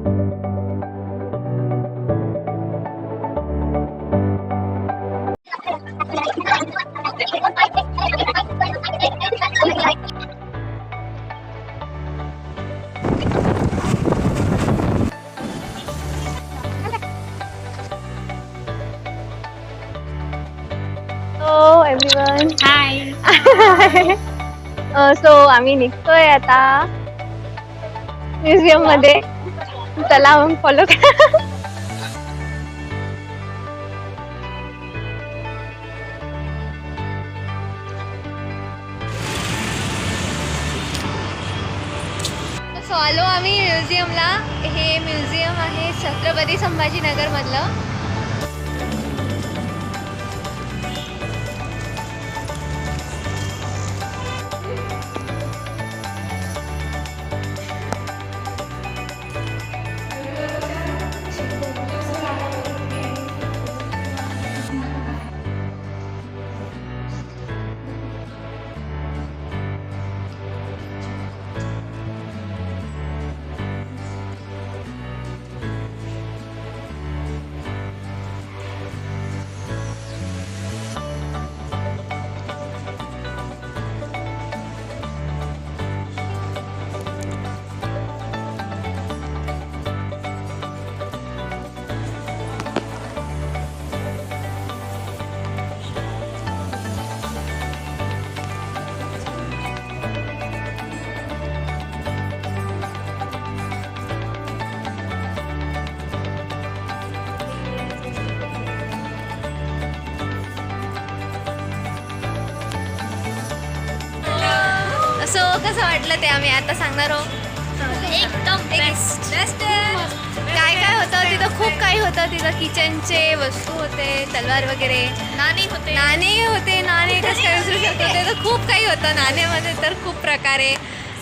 Hello everyone. हाय. So आम्ही निघतोय आता म्युझियम मध्ये. चला मग फॉलो करा. सो आलो आम्ही म्युझियमला. हे म्युझियम आहे छत्रपती संभाजीनगर मधलं. सो कसं वाटलं ते आम्ही आता सांगणार आहोत. एकदम बेस्ट. काय काय होतं तिथं, खूप काही होतं तिथं. किचनचे वस्तू होते, तलवार वगैरे, नाणी होते. नाणे कसं काय विसरू शकतो. ते तर खूप काही होतं. नाण्यामध्ये तर खूप प्रकारे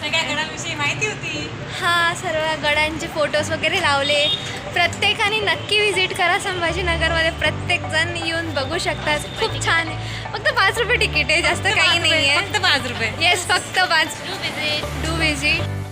सगळ्या गडाविषयी माहिती होती. हा, सर्व गडांचे फोटोज वगैरे लावले. प्रत्येकाने नक्की व्हिजिट करा संभाजीनगरमध्ये. प्रत्येक जण येऊन बघू शकतात. खूप छान आहे. फक्त 5 रुपये तिकीट आहे, जास्त काही नाही आहे. फक्त 5 रुपये. येस, फक्त 5. Do visit.